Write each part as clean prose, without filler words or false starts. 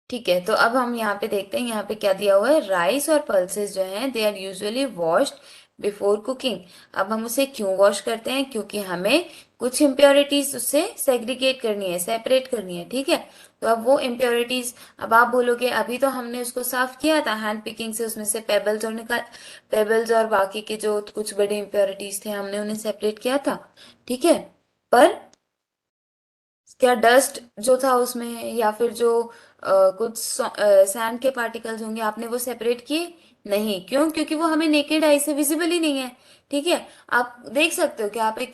ठीक है, तो अब हम यहाँ पे देखते हैं, यहाँ पे क्या दिया हुआ है, राइस और पल्सेस जो हैं they are usually washed before cooking. अब हम उसे क्यों वॉश करते हैं, क्योंकि हमें कुछ इम्प्योरिटीज उससे सेग्रीगेट करनी है, सेपरेट करनी है, ठीक है। तो अब वो इम्प्योरिटीज, अब आप बोलोगे अभी तो हमने उसको साफ किया था हैंड पिकिंग से, उसमें से पेबल्स और बाकी के जो कुछ बड़े इम्प्योरिटीज थे हमने उन्हें सेपरेट किया था, ठीक है। पर क्या डस्ट जो था उसमें, या फिर जो कुछ सैंड के पार्टिकल्स होंगे, आपने वो सेपरेट किए? नहीं, क्यों? क्योंकि वो हमें नेकेड आई से विजिबल ही नहीं है, ठीक है। आप देख सकते हो कि आप एक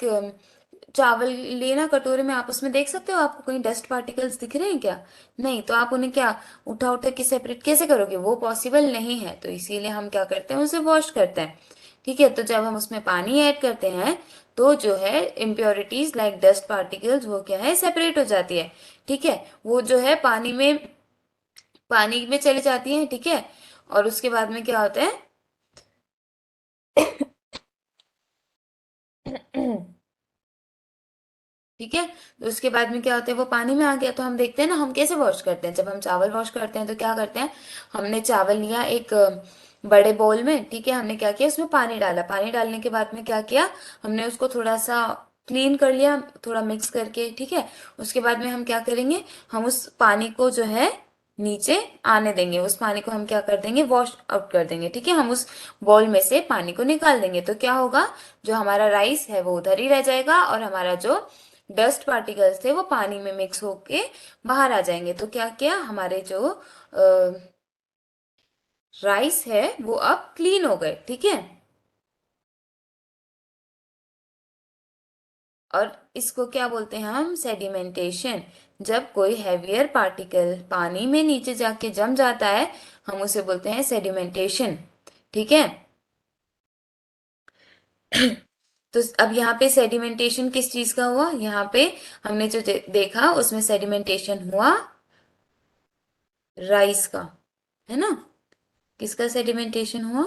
चावल लेना कटोरे में, आप उसमें देख सकते हो आपको कहीं डस्ट पार्टिकल्स दिख रहे हैं क्या? नहीं, तो आप उन्हें क्या उठा उठा के सेपरेट कैसे करोगे? वो पॉसिबल नहीं है, तो इसीलिए हम क्या करते हैं, उसे वॉश करते हैं, ठीक है। तो जब हम उसमें पानी ऐड करते हैं तो जो है इम्प्योरिटीज लाइक डस्ट पार्टिकल्स वो क्या है, सेपरेट हो जाती है, ठीक है। वो जो है पानी में चली जाती है, ठीक है। और उसके बाद में क्या होता है ठीक है, तो उसके बाद में क्या होता है, वो पानी में आ गया, तो हम देखते हैं ना हम कैसे वॉश करते हैं। जब हम चावल वॉश करते हैं तो क्या करते हैं, हमने चावल लिया एक बड़े बोल में, ठीक है। हमने क्या किया, उसमें पानी डाला, पानी डालने के बाद में क्या किया, हमने उसको थोड़ा सा क्लीन कर लिया, थोड़ा मिक्स करके, ठीक है। उसके बाद में हम क्या करेंगे, हम उस पानी को जो है नीचे आने देंगे, उस पानी को हम क्या कर देंगे, वॉश आउट कर देंगे, ठीक है। हम उस बॉल में से पानी को निकाल देंगे, तो क्या होगा, जो हमारा राइस है वो उधर ही रह जाएगा, और हमारा जो डस्ट पार्टिकल्स थे वो पानी में मिक्स होके बाहर आ जाएंगे। तो क्या किया, हमारे जो राइस है वो अब क्लीन हो गए, ठीक है। और इसको क्या बोलते हैं हम, सेडिमेंटेशन। जब कोई हैवियर पार्टिकल पानी में नीचे जाके जम जाता है, हम उसे बोलते हैं सेडिमेंटेशन, ठीक है। तो अब यहाँ पे सेडिमेंटेशन किस चीज का हुआ, यहाँ पे हमने जो देखा उसमें सेडिमेंटेशन हुआ राइस का, है ना। किसका सेडिमेंटेशन हुआ,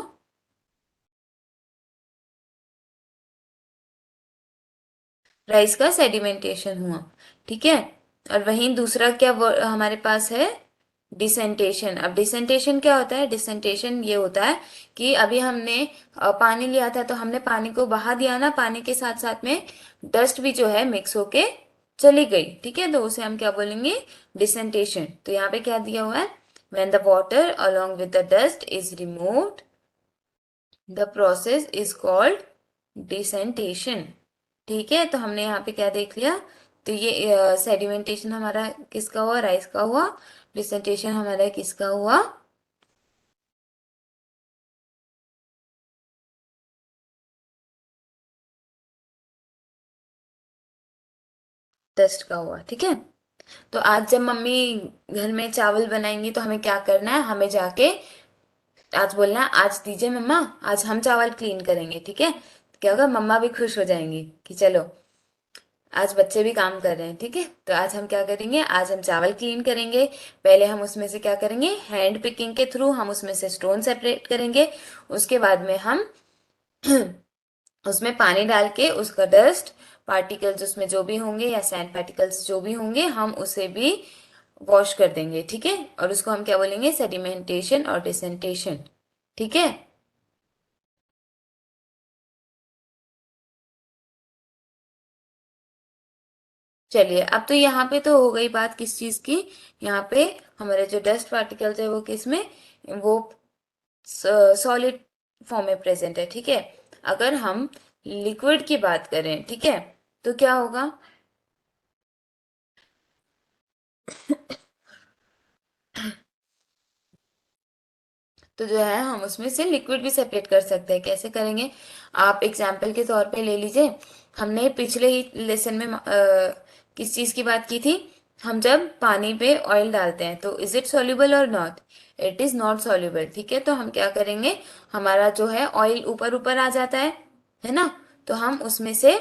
राइस का सेडिमेंटेशन हुआ, ठीक है। और वहीं दूसरा क्या हमारे पास है, डिसेंटेशन। अब डिसेंटेशन क्या होता है, डिसेंटेशन ये होता है कि अभी हमने पानी लिया था, तो हमने पानी को बहा दिया ना, पानी के साथ साथ में डस्ट भी जो है मिक्स होके चली गई, ठीक है। तो उसे हम क्या बोलेंगे, डिसेंटेशन। तो यहाँ पे क्या दिया हुआ है, when the water along with the dust is removed, the process is called decantation, ठीक है। तो हमने यहाँ पे क्या देख लिया, तो ये सेडिमेंटेशन हमारा किसका हुआ, राइस का हुआ। डिसेंटेशन हमारा किसका हुआ, डस्ट का हुआ, ठीक है। तो आज जब मम्मी घर में चावल बनाएंगी तो हमें क्या करना है, हमें जाके आज बोलना है, आज दीजिए मम्मा, आज हम चावल क्लीन करेंगे, ठीक है। क्या होगा, मम्मा भी खुश हो जाएंगी कि चलो आज बच्चे भी काम कर रहे हैं, ठीक है। तो आज हम क्या करेंगे, आज हम चावल क्लीन करेंगे। पहले हम उसमें से क्या करेंगे, हैंड पिकिंग के थ्रू हम उसमें से स्टोन सेपरेट करेंगे। उसके बाद में हम उसमें पानी डाल के उसका डस्ट पार्टिकल्स उसमें जो भी होंगे या सैंड पार्टिकल्स जो भी होंगे, हम उसे भी वॉश कर देंगे, ठीक है। और उसको हम क्या बोलेंगे, सेडिमेंटेशन और डिसेंटेशन, ठीक है। चलिए, अब तो यहाँ पे तो हो गई बात किस चीज की, यहाँ पे हमारे जो डस्ट पार्टिकल्स है वो किस में, वो सॉलिड फॉर्म में प्रेजेंट है, ठीक है। अगर हम लिक्विड की बात करें, ठीक है, तो क्या होगा, तो जो है हम उसमें से लिक्विड भी सेपरेट कर सकते हैं। कैसे करेंगे, आप एग्जाम्पल के तौर पे ले लीजिए। हमने पिछले ही लेसन में किस चीज की बात की थी, हम जब पानी पे ऑयल डालते हैं तो इज इट सॉल्युबल और not, it is not soluble, ठीक है। तो हम क्या करेंगे, हमारा जो है ऑयल ऊपर ऊपर आ जाता है ना। तो हम उसमें से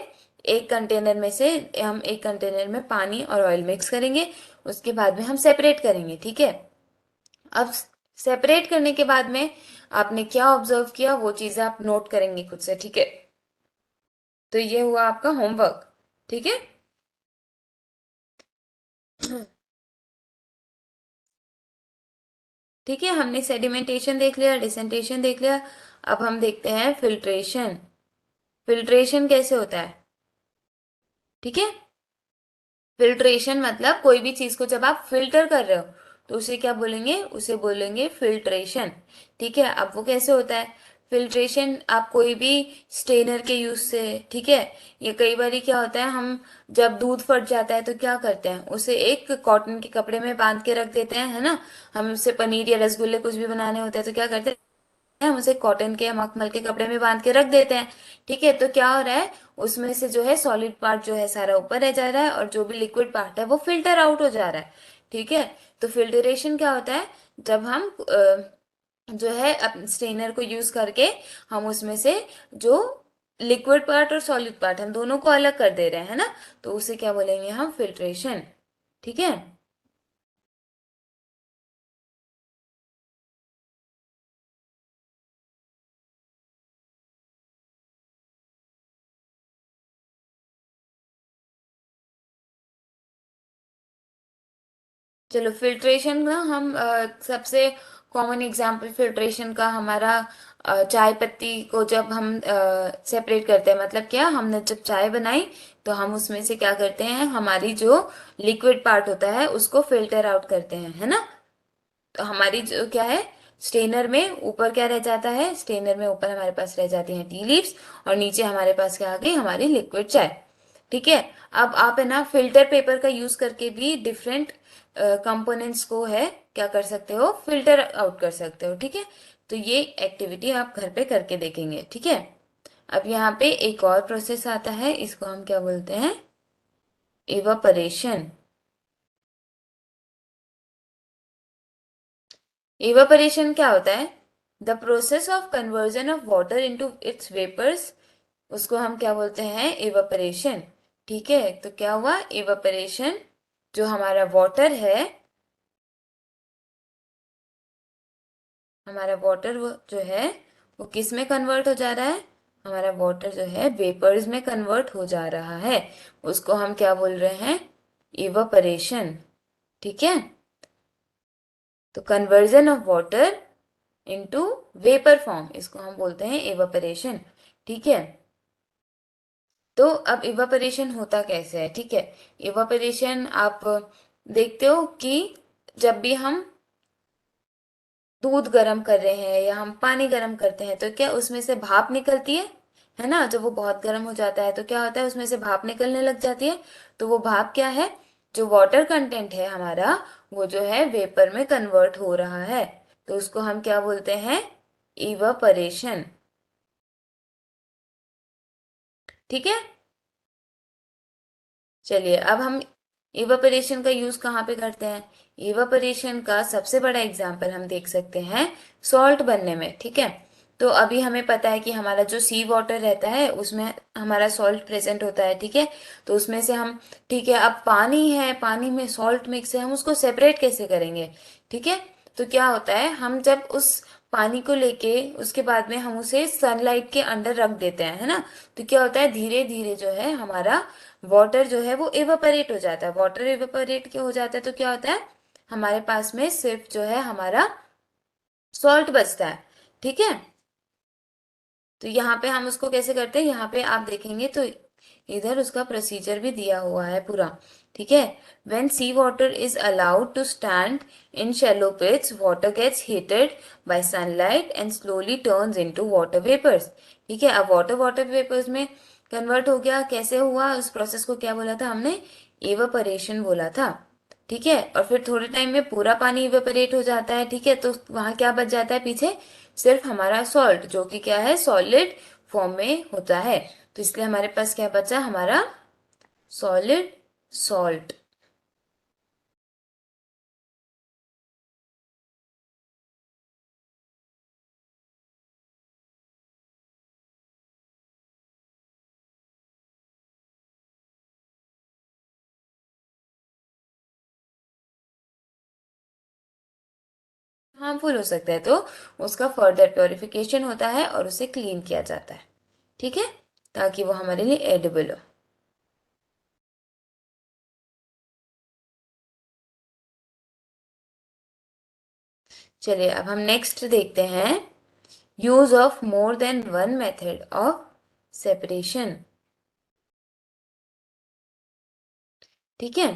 एक कंटेनर में से हम एक कंटेनर में पानी और ऑयल मिक्स करेंगे, उसके बाद में हम सेपरेट करेंगे, ठीक है। अब सेपरेट करने के बाद में आपने क्या ऑब्जर्व किया वो चीजें आप नोट करेंगे खुद से, ठीक है। तो ये हुआ आपका होमवर्क। ठीक है। ठीक है, हमने सेडिमेंटेशन देख लिया, डिसेंटेशन देख लिया। अब हम देखते हैं फिल्ट्रेशन। फिल्ट्रेशन कैसे होता है? ठीक है। फिल्ट्रेशन मतलब कोई भी चीज को जब आप फिल्टर कर रहे हो तो उसे क्या बोलेंगे? उसे बोलेंगे फिल्ट्रेशन। ठीक है। अब वो कैसे होता है फिल्ट्रेशन? आप कोई भी स्टेनर के यूज से, ठीक है, ये कई बार क्या होता है, हम जब दूध फट जाता है तो क्या करते हैं, उसे एक कॉटन के कपड़े में बांध के रख देते हैं, है ना। हम उससे पनीर या रसगुल्ले कुछ भी बनाने होते हैं तो क्या करते हैं, हम उसे कॉटन के या मखमल के कपड़े में बांध के रख देते हैं। ठीक है। तो क्या हो रहा है, उसमें से जो है सॉलिड पार्ट जो है सारा ऊपर रह जा रहा है और जो भी लिक्विड पार्ट है वो फिल्टर आउट हो जा रहा है। ठीक है। तो फिल्टरेशन क्या होता है, जब हम जो है स्ट्रेनर को यूज करके हम उसमें से जो लिक्विड पार्ट और सॉलिड पार्ट हम दोनों को अलग कर दे रहे हैं, है ना। तो उसे क्या बोलेंगे हम? फिल्ट्रेशन। ठीक है। चलो फिल्ट्रेशन ना हम सबसे कॉमन एग्जांपल फिल्ट्रेशन का हमारा चाय पत्ती को जब हम सेपरेट करते हैं, मतलब क्या, हमने जब चाय बनाई तो हम उसमें से क्या करते हैं, हमारी जो लिक्विड पार्ट होता है उसको फिल्टर आउट करते हैं, है ना। तो हमारी जो क्या है, स्टेनर में ऊपर क्या रह जाता है, स्टेनर में ऊपर हमारे पास रह जाती हैं टी लीव्स और नीचे हमारे पास क्या आ गई, हमारी लिक्विड चाय। ठीक है। अब आप है ना फिल्टर पेपर का यूज करके भी डिफरेंट कंपोनेंट्स को है क्या कर सकते हो, फिल्टर आउट कर सकते हो। ठीक है। तो ये एक्टिविटी आप घर पे करके देखेंगे। ठीक है। अब यहाँ पे एक और प्रोसेस आता है, इसको हम क्या बोलते हैं? इवापरेशन। इवापोरेशन क्या होता है? The process of conversion of water into its vapours, उसको हम क्या बोलते हैं? इवापोरेशन। ठीक है। तो क्या हुआ इवापोरेशन, जो हमारा वाटर है, हमारा वाटर वो जो है वो किस में कन्वर्ट हो जा रहा है? हमारा वाटर जो है वेपर्स में कन्वर्ट हो जा रहा है। उसको हम क्या बोल रहे हैं? इवापोरेशन। ठीक है। तो conversion of water into vapour form, इसको हम बोलते हैं इवापोरेशन। ठीक है। तो अब इवापोरेशन होता कैसे है? ठीक है। इवापोरेशन आप देखते हो कि जब भी हम दूध गर्म कर रहे हैं या हम पानी गर्म करते हैं तो क्या उसमें से भाप निकलती है ना। जब वो बहुत गर्म हो जाता है तो क्या होता है, उसमें से भाप निकलने लग जाती है। तो वो भाप क्या है, जो वाटर कंटेंट है हमारा, वो जो है वेपर में कन्वर्ट हो रहा है। तो उसको हम क्या बोलते हैं? इवापोरेशन। ठीक है। चलिए अब हम इवापोरेशन का यूज कहाँ पे करते हैं? इवापोरेशन का सबसे बड़ा एग्जाम्पल हम देख सकते हैं सॉल्ट बनने में। ठीक है। तो अभी हमें पता है कि हमारा जो सी वाटर रहता है उसमें हमारा सॉल्ट प्रेजेंट होता है। ठीक है। तो उसमें से हम, ठीक है, अब पानी है, पानी में सॉल्ट मिक्स है, हम उसको सेपरेट कैसे करेंगे? ठीक है। तो क्या होता है, हम जब उस पानी को लेके उसके बाद में हम उसे सनलाइट के अंडर रख देते हैं, है ना। तो क्या होता है, धीरे धीरे जो है हमारा वाटर जो है वो इवेपोरेट हो जाता है। वाटर इवेपोरेट क्यों हो जाता है, तो क्या होता है, हमारे पास में सिर्फ जो है हमारा सॉल्ट बचता है। ठीक है। तो यहाँ पे हम उसको कैसे करते हैं, यहाँ पे आप देखेंगे तो इधर उसका प्रोसीजर भी दिया हुआ है पूरा। ठीक है। When sea water is allowed to stand in shallow pits, water gets heated by sunlight and slowly turns into water vapours. ठीक है। अब वाटर वाटर वेपर्स में कन्वर्ट हो गया, कैसे हुआ, उस प्रोसेस को क्या बोला था हमने? इवेपोरेशन बोला था। ठीक है। और फिर थोड़े टाइम में पूरा पानी इवेपोरेट हो जाता है। ठीक है। तो वहां क्या बच जाता है पीछे? सिर्फ हमारा सॉल्ट, जो कि क्या है, सॉलिड फॉर्म में होता है। तो इसलिए हमारे पास क्या बचा? हमारा सॉलिड सॉल्ट। हार्मफुल हो सकता है तो उसका फर्दर प्योरिफिकेशन होता है और उसे क्लीन किया जाता है। ठीक है। ताकि वो हमारे लिए एडिबल हो। चलिए अब हम नेक्स्ट देखते हैं, use of more than one method of separation. ठीक है।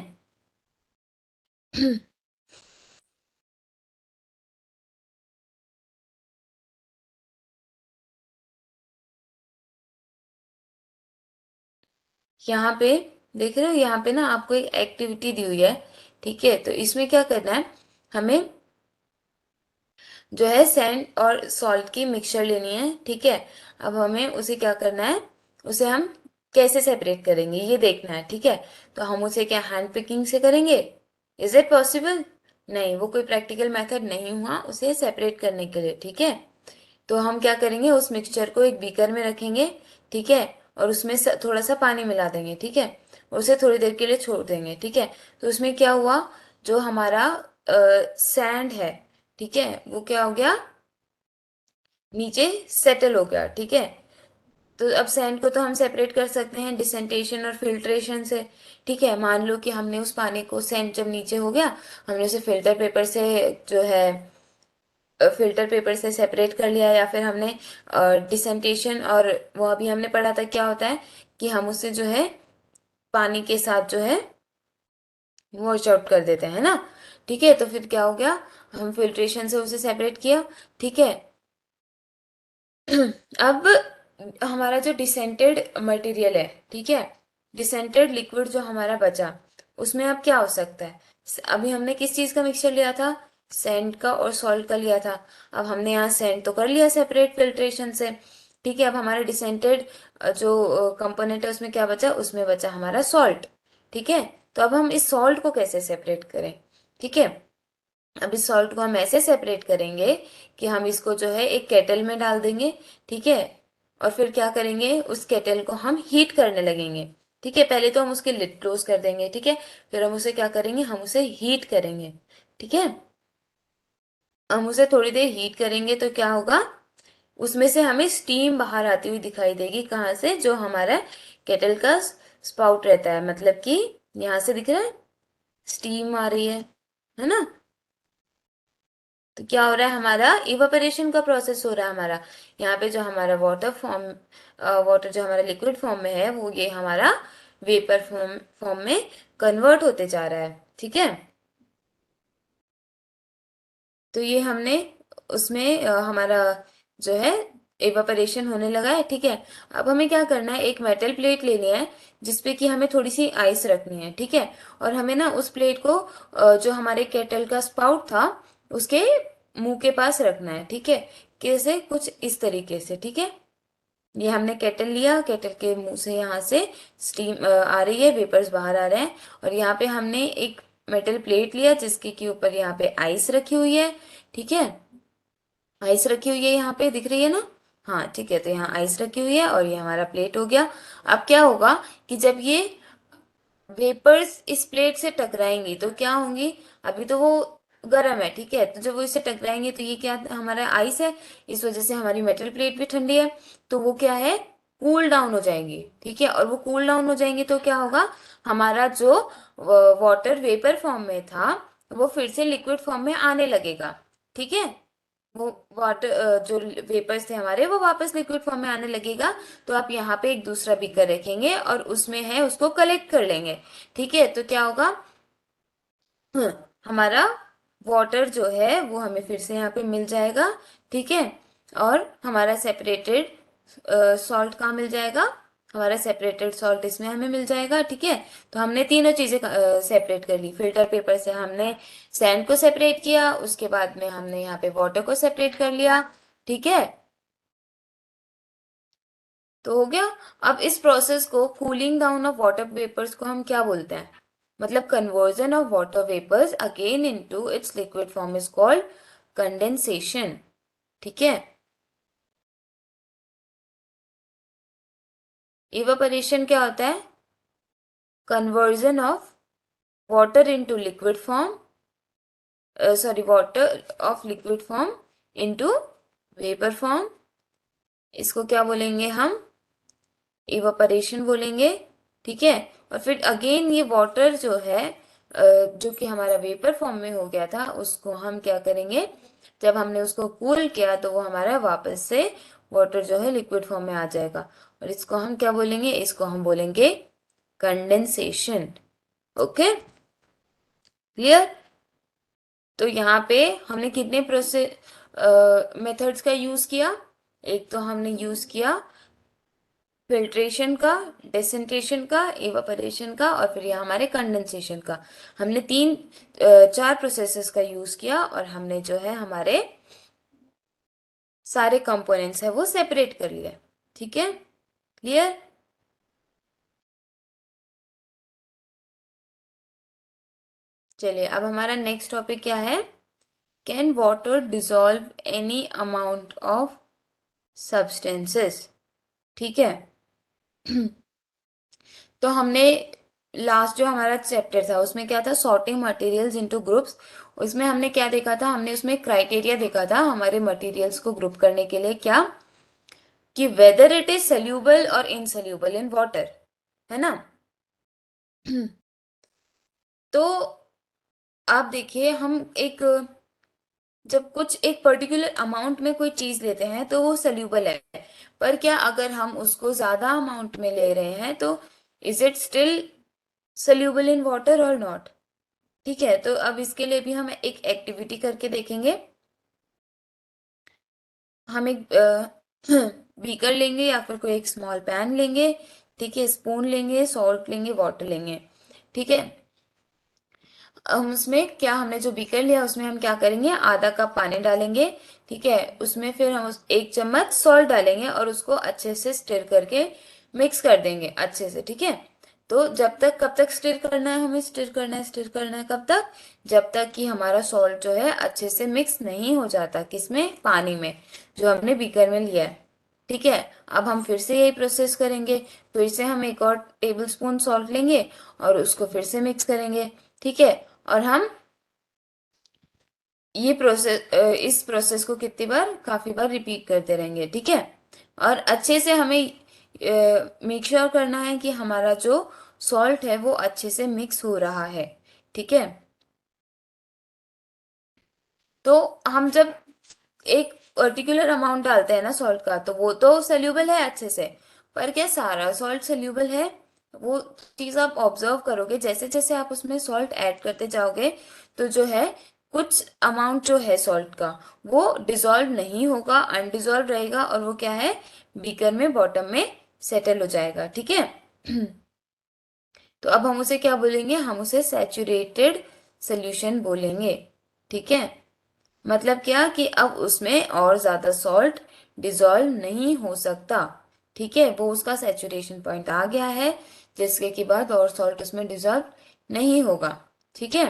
यहाँ पे देख रहे हो, यहाँ पे ना आपको एक एक्टिविटी दी हुई है। ठीक है, तो इसमें क्या करना है, हमें जो है सैंड और सॉल्ट की मिक्सचर लेनी है। ठीक है, अब हमें उसे क्या करना है, उसे हम कैसे सेपरेट करेंगे ये देखना है। ठीक है, तो हम उसे क्या हैंड पिकिंग से करेंगे? Is it possible? नहीं, वो कोई प्रैक्टिकल मेथड नहीं हुआ उसे सेपरेट करने के लिए। ठीक है, तो हम क्या करेंगे, उस मिक्सचर को एक बीकर में रखेंगे। ठीक है, और उसमें थोड़ा सा पानी मिला देंगे। ठीक है, और उसे थोड़ी देर के लिए छोड़ देंगे। ठीक है, तो उसमें क्या हुआ, जो हमारा सैंड है, ठीक है, वो क्या हो गया, नीचे सेटल हो गया। ठीक है, तो अब सैंड को तो हम सेपरेट कर सकते हैं डिसेंटेशन और फिल्ट्रेशन से। ठीक है, मान लो कि हमने उस पानी को, सैंड जब नीचे हो गया, हमने उसे फिल्टर पेपर से जो है फिल्टर पेपर से सेपरेट कर लिया, या फिर हमने डिसेंटेशन, और वो अभी हमने पढ़ा था क्या होता है, कि हम उसे जो है पानी के साथ जो है वॉश आउट कर देते हैं ना। ठीक है, तो फिर क्या हो गया, हम फिल्ट्रेशन से उसे सेपरेट किया। ठीक है, अब हमारा जो डिसेंटेड मटेरियल है, ठीक है, डिसेंटेड लिक्विड जो हमारा बचा, उसमें अब क्या हो सकता है, अभी हमने किस चीज का मिक्सचर लिया था, सैंड का और सॉल्ट का लिया था। अब हमने यहाँ सैंड तो कर लिया सेपरेट फिल्ट्रेशन से। ठीक है, अब हमारा डिसेंटेड जो कंपोनेंट है उसमें क्या बचा, उसमें बचा हमारा सॉल्ट। ठीक है, तो अब हम इस सॉल्ट को कैसे सेपरेट करें? ठीक है, अब इस सॉल्ट को हम ऐसे सेपरेट करेंगे कि हम इसको जो है एक केटल में डाल देंगे। ठीक है, और फिर क्या करेंगे, उस केटल को हम हीट करने लगेंगे। ठीक है, पहले तो हम उसके लिड क्लोज कर देंगे। ठीक है, फिर हम उसे क्या करेंगे, हम उसे हीट करेंगे। ठीक है, हम उसे थोड़ी देर हीट करेंगे तो क्या होगा, उसमें से हमें स्टीम बाहर आती हुई दिखाई देगी। कहाँ से, जो हमारा केटल का स्पाउट रहता है, मतलब कि यहाँ से दिख रहा है, स्टीम आ रही है ना। तो क्या हो रहा है, हमारा इवापोरेशन का प्रोसेस हो रहा है हमारा। यहाँ पे जो हमारा वाटर जो हमारा लिक्विड फॉर्म में है, वो ये हमारा वेपर फॉर्म फॉर्म में कन्वर्ट होते जा रहा है। ठीक है, तो ये हमने उसमें हमारा जो है इवापोरेशन होने लगा है। ठीक है, अब हमें क्या करना है, एक मेटल प्लेट लेनी है जिसपे कि हमें थोड़ी सी आइस रखनी है। ठीक है, और हमें ना उस प्लेट को जो हमारे केटल का स्पाउट था उसके मुंह के पास रखना है। ठीक है, कैसे, कुछ इस तरीके से। ठीक है, ये हमने केटल लिया, केटल के मुंह से यहाँ से स्टीम आ रही है, वेपर्स बाहर आ रहे हैं, और यहाँ पे हमने एक मेटल प्लेट लिया जिसके के ऊपर यहाँ पे आइस रखी हुई है। ठीक है, आइस रखी हुई है यहाँ पे, दिख रही है ना। हाँ ठीक है, तो यहाँ आइस रखी हुई है और ये हमारा प्लेट हो गया। अब क्या होगा कि जब ये वेपर्स इस प्लेट से टकराएंगी तो क्या होंगी, अभी तो वो गर्म है। ठीक है, तो जब वो इससे टकराएंगे तो ये क्या, हमारा आइस है, इस वजह से हमारी मेटल प्लेट भी ठंडी है, तो वो क्या है, कूल डाउन हो जाएंगी। ठीक है, और वो कूल डाउन हो जाएंगी तो क्या होगा, हमारा जो वाटर वेपर फॉर्म में था वो फिर से लिक्विड फॉर्म में आने लगेगा। ठीक है, वो वाटर जो वेपर्स थे हमारे वो वापस लिक्विड फॉर्म में आने लगेगा। तो आप यहाँ पे एक दूसरा बीकर रखेंगे और उसमें है उसको कलेक्ट कर लेंगे। ठीक है, तो क्या होगा, हम्म, हमारा वाटर जो है वो हमें फिर से यहाँ पे मिल जाएगा। ठीक है, और हमारा सेपरेटेड सॉल्ट कहाँ मिल जाएगा, हमारा सेपरेटेड सॉल्ट इसमें हमें मिल जाएगा। ठीक है, तो हमने तीनों चीजें सेपरेट कर ली, फिल्टर पेपर से हमने सैंड को सेपरेट किया, उसके बाद में हमने यहाँ पे वाटर को सेपरेट कर लिया। ठीक है, तो हो गया। अब इस प्रोसेस को, cooling down of water vapours को हम क्या बोलते हैं, मतलब conversion of water vapours again into its liquid form is called condensation. ठीक है, इवेपोरेशन क्या होता है, conversion of water into liquid form, sorry, water of liquid form into vapour form, इसको क्या बोलेंगे हम, इवापोरेशन बोलेंगे। ठीक है। और फिर अगेन ये वाटर जो है जो कि हमारा वेपर फॉर्म में हो गया था, उसको हम क्या करेंगे, जब हमने उसको कूल किया तो वो हमारा वापस से वाटर जो है लिक्विड फॉर्म में आ जाएगा। और इसको हम क्या बोलेंगे, इसको हम बोलेंगे कंडेंसेशन। Okay, clear. तो यहाँ पे हमने कितने मेथड्स का यूज किया। एक तो हमने यूज किया फिल्ट्रेशन का, डेसिंटेशन का, इवापोरेशन का, और फिर यहाँ हमारे कंडेंसेशन का। हमने चार प्रोसेसेस का यूज किया और हमने जो है हमारे सारे कंपोनेंट्स है वो सेपरेट कर लिए। ठीक है, क्लियर। चलिए अब हमारा नेक्स्ट टॉपिक क्या है, can water dissolve any amount of substances. ठीक है। तो हमने लास्ट जो हमारा चैप्टर था उसमें क्या था, सॉर्टिंग मटेरियल्स इनटू ग्रुप्स। उसमें हमने क्या देखा था, हमने उसमें क्राइटेरिया देखा था हमारे मटेरियल्स को ग्रुप करने के लिए, क्या कि वेदर इट इज सोल्यूबल और इनसोल्यूबल इन वाटर, है ना। तो आप देखिए, हम एक जब कुछ एक पर्टिकुलर अमाउंट में कोई चीज लेते हैं तो वो सोल्यूबल है, पर क्या अगर हम उसको ज्यादा अमाउंट में ले रहे हैं तो is it still soluble in water और नॉट। ठीक है। तो अब इसके लिए भी हम एक एक्टिविटी करके देखेंगे। हम एक बीकर लेंगे या फिर कोई एक स्मॉल पैन लेंगे। ठीक है, स्पून लेंगे, सॉल्ट लेंगे, वाटर लेंगे। ठीक है। हम उसमें क्या, हमने जो बीकर लिया उसमें हम क्या करेंगे, आधा कप पानी डालेंगे। ठीक है। उसमें फिर हम एक चम्मच सॉल्ट डालेंगे और उसको अच्छे से स्टिर करके मिक्स कर देंगे अच्छे से। ठीक है। तो जब तक, कब तक स्टिर करना है, हमें स्टिर करना है, स्टिर करना है कब तक, जब तक कि हमारा सॉल्ट जो है अच्छे से मिक्स नहीं हो जाता, किसमें, पानी में जो हमने बीकर में लिया है। ठीक है। अब हम फिर से यही प्रोसेस करेंगे। फिर से हम एक और टेबल स्पून सॉल्ट लेंगे और उसको फिर से मिक्स करेंगे। ठीक है। और हम इस प्रोसेस को कितनी बार, काफी बार रिपीट करते रहेंगे। ठीक है। और अच्छे से हमें मेक श्योर करना है कि हमारा जो सॉल्ट है वो अच्छे से मिक्स हो रहा है। ठीक है। तो हम जब एक पर्टिकुलर अमाउंट डालते हैं ना सॉल्ट का, तो वो तो सोल्यूबल है अच्छे से, पर क्या सारा सॉल्ट सोल्यूबल है, वो चीज आप ऑब्जर्व करोगे, जैसे जैसे आप उसमें सॉल्ट ऐड करते जाओगे तो जो है कुछ अमाउंट जो है सॉल्ट का वो डिसॉल्व नहीं होगा, अनडिसॉल्व रहेगा, और वो क्या है, बीकर में बॉटम में सेटल हो जाएगा। ठीक है। तो अब हम उसे क्या बोलेंगे, हम उसे सैचुरेटेड सोल्यूशन बोलेंगे। ठीक है। मतलब क्या कि अब उसमें और ज्यादा सॉल्ट डिसॉल्व नहीं हो सकता। ठीक है, वो उसका सैचुरेशन पॉइंट आ गया है, जिसके के बाद और सॉल्ट उसमें डिसॉल्व नहीं होगा। ठीक है।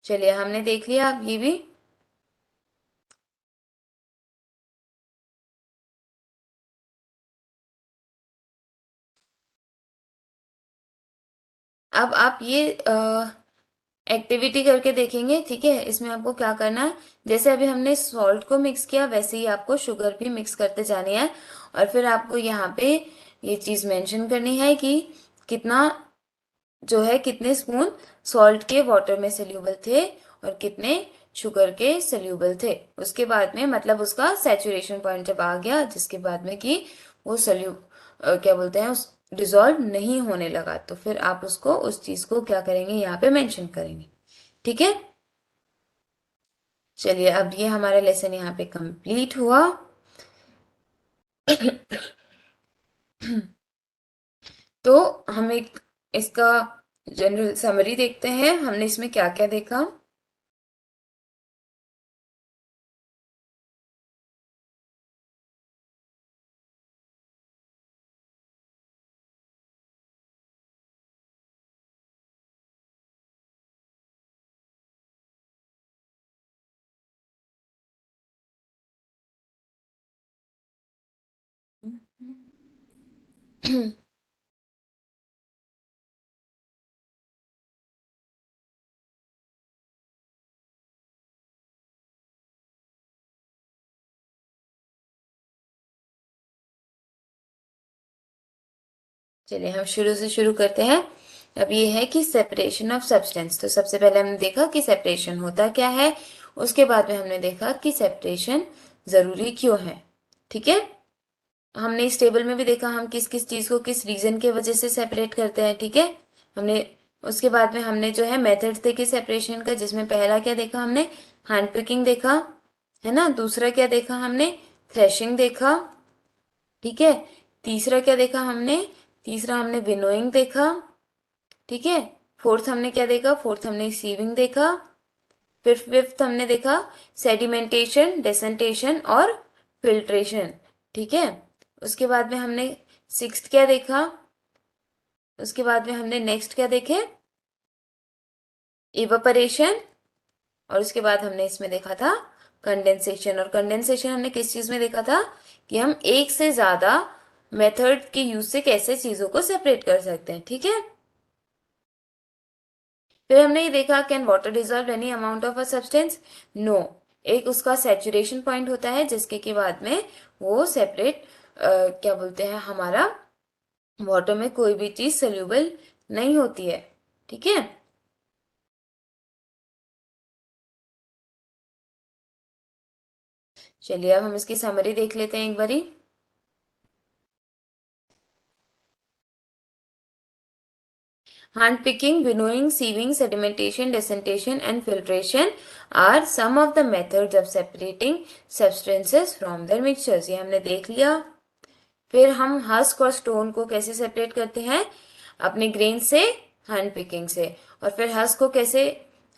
चलिए हमने देख लिया अब ये भी। अब आप ये एक्टिविटी करके देखेंगे। ठीक है, इसमें आपको क्या करना है, जैसे अभी हमने सॉल्ट को मिक्स किया वैसे ही आपको शुगर भी मिक्स करते जानी है। और फिर आपको यहाँ पे ये चीज मेंशन करनी है कि कितना जो है, कितने स्पून सॉल्ट के वाटर में सोल्यूबल थे और कितने शुगर के सोल्यूबल थे। उसके बाद में मतलब उसका सैचुरेशन पॉइंट जब आ गया, जिसके बाद में कि वो क्या बोलते हैं, उस डिसॉल्व नहीं होने लगा, तो फिर आप उसको, उस चीज को क्या करेंगे, यहाँ पे मेंशन करेंगे। ठीक है। चलिए अब ये हमारा लेसन यहाँ पे कंप्लीट हुआ। तो हम एक इसका जनरल समरी देखते हैं, हमने इसमें क्या क्या देखा। चलिए हम शुरू से शुरू करते हैं। अब ये है कि सेपरेशन ऑफ सब्सटेंस। तो सबसे पहले हमने देखा कि सेपरेशन होता क्या है, उसके बाद में हमने देखा कि सेपरेशन जरूरी क्यों है। ठीक है, हमने इस टेबल में भी देखा हम किस किस चीज को किस रीजन के वजह से सेपरेट करते हैं। ठीक है, हमने उसके बाद में हमने जो है मेथड्स देखे सेपरेशन का, जिसमें पहला क्या देखा हमने, हैंड पिकिंग देखा, है ना। दूसरा क्या देखा हमने, थ्रेशिंग देखा। ठीक है, तीसरा क्या देखा हमने, तीसरा हमने विनोइंग देखा। ठीक है, फोर्थ हमने क्या देखा, फोर्थ हमने सीविंग देखा। फिर फिफ्थ हमने देखा सेडिमेंटेशन, डेसेंटेशन और फिल्ट्रेशन। ठीक है, उसके बाद में हमने सिक्स्थ क्या देखा, उसके बाद में हमने नेक्स्ट क्या देखे, इवापोरेशन। और उसके बाद हमने इसमें देखा था कंडेंसेशन। और कंडेंसेशन हमने किस चीज में देखा था कि हम एक से ज्यादा मेथड के यूज से कैसे चीजों को सेपरेट कर सकते हैं। ठीक है, फिर हमने ये देखा can water dissolve any amount of a substance, no. एक उसका सैचुरेशन पॉइंट होता है जिसके के बाद में वो सेपरेट क्या बोलते हैं, हमारा वाटर में कोई भी चीज सोल्यूबल नहीं होती है। ठीक है, चलिए अब हम इसकी समरी देख लेते हैं एक बारी। Hand picking, winnowing, sieving, sedimentation, decantation, and filtration are some of the methods of separating substances from their mixtures. ये हमने देख लिया। फिर हम हस्क और स्टोन को कैसे सेपरेट करते हैं, अपने ग्रेन से, हैंड पिकिंग से। और फिर हस्क को कैसे,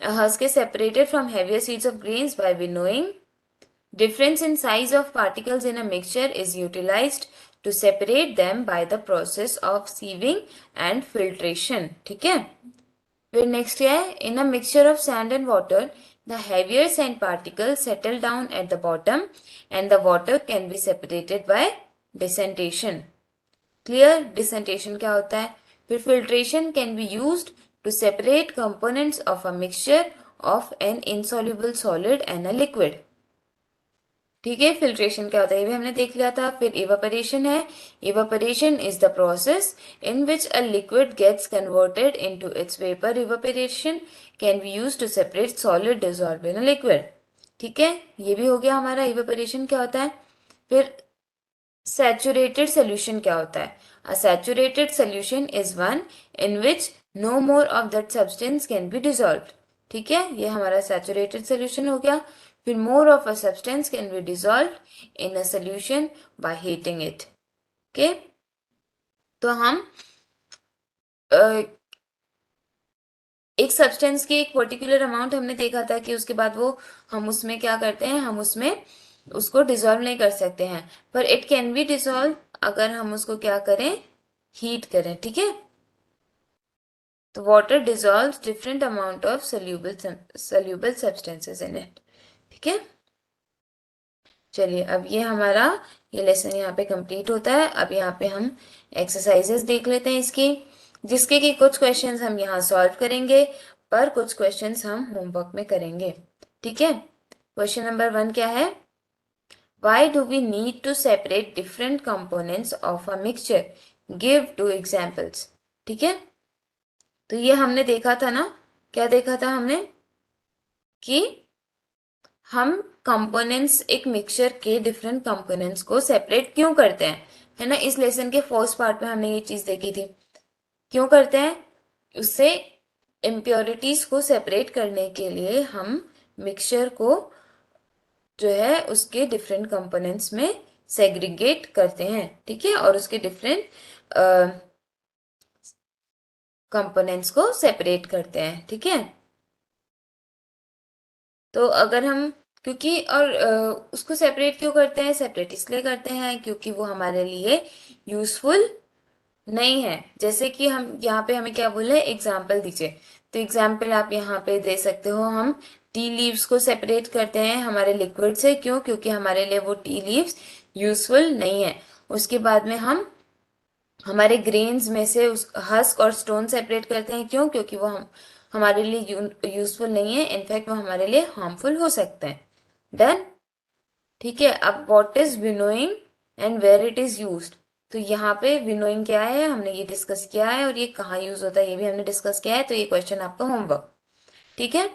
husk is separated from heavier seeds of grains by winnowing. Difference in size of particles in a mixture is utilized to separate them by the process of sieving and filtration. ठीक है, फिर next क्या है, in a mixture of sand and water the heavier sand particles settle down at the bottom and the water can be separated by decantation. Clear, decantation क्या होता है। फिर filtration can be used to separate components of a mixture of an insoluble solid and a liquid. ठीक है, filtration क्या होता है ये भी हमने देख लिया था। फिर इवापोरेशन है, evaporation is the process in which a liquid gets converted into its vapour. Evaporation can be use to separate solid dissolve in a liquid. ठीक है, ये भी हो गया हमारा इवापोरेशन क्या होता है। फिर सैचुरेटेड सोल्यूशन क्या होता है, a saturated solution is one in which no more of that substance can be dissolve. ठीक है, ये हमारा सैचुरेटेड सोल्यूशन हो गया। फिर more of a substance can be dissolve in a solution by heating it. Okay, तो हम एक सब्सटेंस की एक पर्टिकुलर अमाउंट हमने देखा था कि उसके बाद वो हम उसमें क्या करते हैं, हम उसमें उसको डिसॉल्व नहीं कर सकते हैं, पर इट कैन बी डिसॉल्व अगर हम उसको क्या करें, हीट करें। ठीक है, तो water dissolve different amount of soluble substances in it. ठीक है, चलिए अब ये हमारा ये लेसन यहाँ पे कंप्लीट होता है। अब यहाँ पे हम एक्सरसाइजेस देख लेते हैं इसकी, जिसके कि कुछ क्वेश्चंस हम यहाँ सॉल्व करेंगे, पर कुछ क्वेश्चंस हम होमवर्क में करेंगे। ठीक है, क्वेश्चन नंबर 1 क्या है, why do we need to separate different components of a mixture, give two examples। ठीक है, तो ये हमने देखा था ना, क्या देखा था हमने कि हम कंपोनेंट्स, एक मिक्सचर के डिफरेंट कंपोनेंट्स को सेपरेट क्यों करते हैं, है ना। इस लेसन के फर्स्ट पार्ट में हमने ये चीज देखी थी, क्यों करते हैं, उससे इम्प्योरिटीज को सेपरेट करने के लिए हम मिक्सचर को जो है उसके डिफरेंट कंपोनेंट्स में सेग्रीगेट करते हैं। ठीक है, और उसके डिफरेंट कंपोनेंट्स को सेपरेट करते हैं। ठीक है, तो अगर हम, क्योंकि और उसको सेपरेट क्यों करते हैं, सेपरेट इसलिए करते हैं क्योंकि वो हमारे लिए यूजफुल नहीं है। जैसे कि हम यहाँ पे हमें क्या बोले, एग्जाम्पल दीजिए। तो एग्जाम्पल आप यहाँ पे दे सकते हो, हम टी लीव्स को सेपरेट करते हैं हमारे लिक्विड से, क्यों, क्योंकि हमारे लिए वो टी लीव्स यूजफुल नहीं है। उसके बाद में हम हमारे ग्रेन्स में से उस हस्क और स्टोन सेपरेट करते हैं, क्यों, क्योंकि वो हम हमारे लिए यूजफुल नहीं है, इनफैक्ट वो हमारे लिए हार्मफुल हो सकते हैं। डन। ठीक है, अब what is winnowing and where it is used. तो यहाँ पे विनोइंग क्या है हमने ये डिस्कस किया है, और ये कहाँ यूज होता है ये भी हमने डिस्कस किया है, तो ये क्वेश्चन आपका होमवर्क। ठीक है।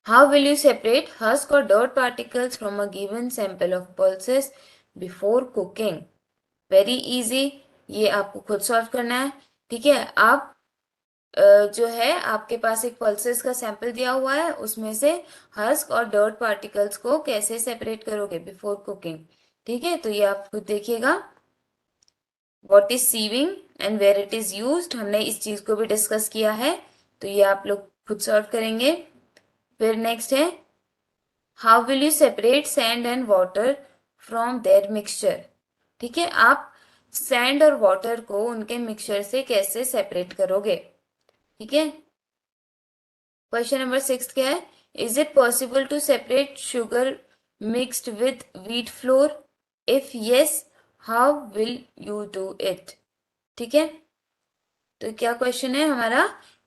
How will you separate husk और dirt particles from a given sample of pulses before cooking? Very easy, ये आपको खुद सॉल्व करना है। ठीक है। आप जो है आपके पास एक पल्सेस का सैंपल दिया हुआ है, उसमें से हस्क और डर्ट पार्टिकल्स को कैसे सेपरेट करोगे बिफोर कुकिंग? ठीक है, तो ये आप खुद देखिएगा। What is sieving and where it is used, हमने इस चीज को भी डिस्कस किया है, तो ये आप लोग खुद सॉल्व करेंगे। फिर नेक्स्ट है, how will you separate sand and water from their mixture? ठीक है, आप सैंड और वाटर को उनके मिक्सचर से कैसे सेपरेट करोगे? ठीक है। क्वेश्चन नंबर 6 क्या है? Is it possible to separate sugar mixed with wheat flour? If yes, how will you do it? ठीक है। तो क्या क्वेश्चन है हमारा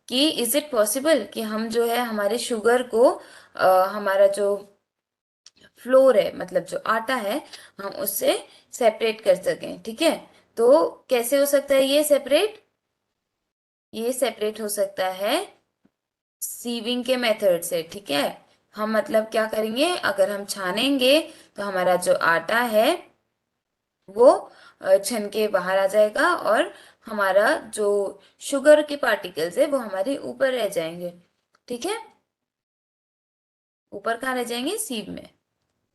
कि इज इट पॉसिबल कि हम जो है हमारे शुगर को हमारा जो फ्लोर है मतलब जो आटा है हम उससे सेपरेट कर सकें? ठीक है। तो कैसे हो सकता है ये सेपरेट? ये सेपरेट हो सकता है सीविंग के मेथड से। ठीक है। हम मतलब क्या करेंगे, अगर हम छानेंगे तो हमारा जो आटा है वो छन के बाहर आ जाएगा, और हमारा जो शुगर के पार्टिकल्स है वो हमारे ऊपर रह जाएंगे। ठीक है। ऊपर कहाँ रह जाएंगे? सीव में।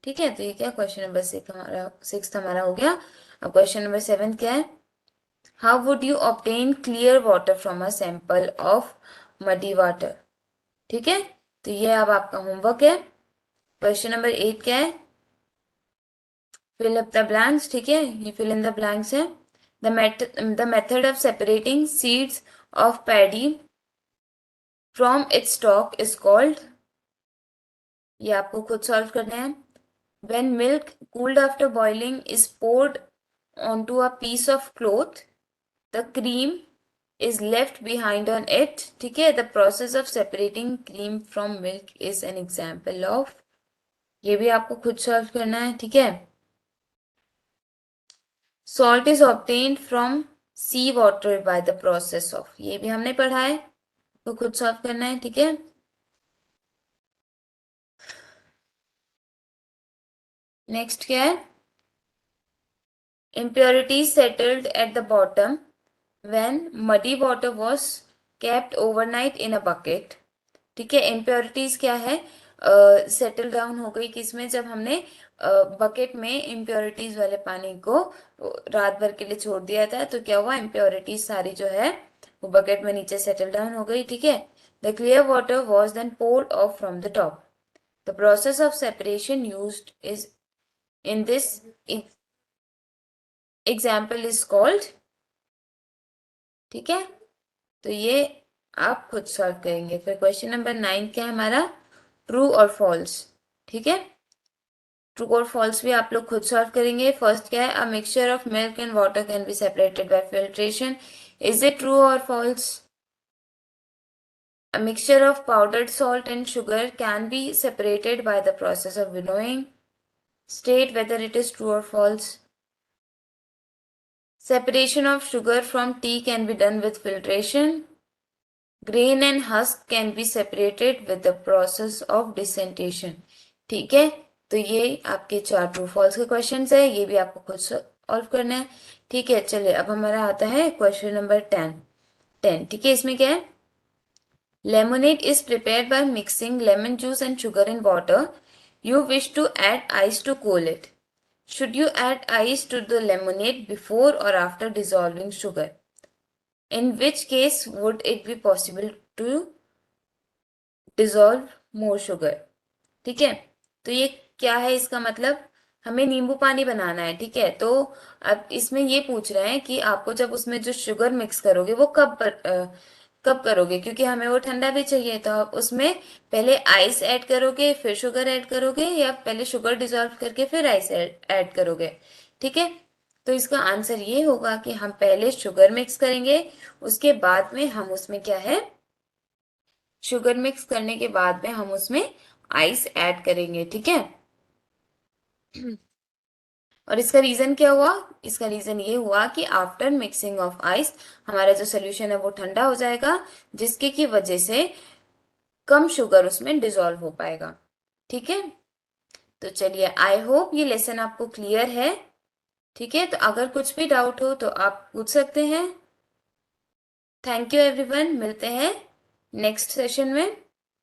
ठीक है। तो ये क्या क्वेश्चन नंबर 6 हमारा हो गया। अब क्वेश्चन नंबर 7 क्या है? How would you obtain clear water from a sample of muddy water? ठीक है। तो ये अब आपका होमवर्क है। क्वेश्चन नंबर 8 क्या है? Fill up the blanks. ठीक है, ये फिल इन द ब्लैंक्स है। The method of separating seeds of paddy from its stalk is called. ये आपको खुद सॉल्व करना है। When milk cooled after boiling is poured onto a piece of cloth, the cream is left behind on it। ठीक है, the process of separating cream from milk is an example of। ये भी आपको खुद solve करना है। ठीक है। Salt is obtained from sea water by the process of, ये भी हमने पढ़ा है, तो खुद सॉल्व करना है। ठीक है। नेक्स्ट क्या है? impurities settled at the bottom when muddy water was kept overnight in a bucket। ठीक है, इम्प्योरिटीज क्या है? सेटल डाउन हो गई किसमें? जब हमने बकेट में इम्प्योरिटीज वाले पानी को रात भर के लिए छोड़ दिया था, तो क्या हुआ? इम्प्योरिटीज सारी जो है वो बकेट में नीचे सेटल डाउन हो गई। ठीक है। The clear water was then poured off from the top. The process of separation used is in this example is called. ठीक है। तो ये आप खुद सॉल्व करेंगे। फिर क्वेश्चन नंबर 9 क्या है हमारा? ट्रू और फॉल्स। ठीक है, ट्रू और फॉल्स भी आप लोग खुद सॉल्व करेंगे। फर्स्ट क्या है? अ mixture of milk and water can be separated by filtration. Is it true और false? A mixture of powdered salt and sugar can be separated by the process of winnowing. State whether it is true or false. Separation of sugar from tea can be done with filtration. Grain and husk can be separated with the process of descentation। ठीक है, तो ये आपके 4 true false के questions है, ये भी आपको खुद सॉल्व करना है। ठीक है, चलिए अब हमारा आता है क्वेश्चन नंबर 10। ठीक है, इसमें क्या है? Lemonade is prepared by mixing lemon juice and sugar in water. You wish to add ice to cool it. Should you add ice to the lemonade before or after dissolving sugar? In which case would it be possible to dissolve more sugar? ठीक है, तो ये क्या है? इसका मतलब हमें नींबू पानी बनाना है। ठीक है, तो अब इसमें ये पूछ रहे हैं कि आपको जब उसमें जो शुगर मिक्स करोगे वो कब करोगे, क्योंकि हमें वो ठंडा भी चाहिए, तो आप उसमें पहले आइस ऐड करोगे फिर शुगर ऐड करोगे, या पहले शुगर डिजोल्व करके फिर आइस ऐड करोगे? ठीक है, तो इसका आंसर ये होगा कि हम पहले शुगर मिक्स करेंगे, उसके बाद में हम उसमें क्या है, शुगर मिक्स करने के बाद में हम उसमें आइस ऐड करेंगे। ठीक है। और इसका रीजन क्या हुआ? इसका रीजन ये हुआ कि आफ्टर मिक्सिंग ऑफ आइस हमारा जो सोल्यूशन है वो ठंडा हो जाएगा, जिसके की वजह से कम शुगर उसमें डिसॉल्व हो पाएगा। ठीक है, तो चलिए, आई होप ये लेसन आपको क्लियर है। ठीक है, तो अगर कुछ भी डाउट हो तो आप पूछ सकते हैं। थैंक यू एवरीवन, मिलते हैं नेक्स्ट सेशन में।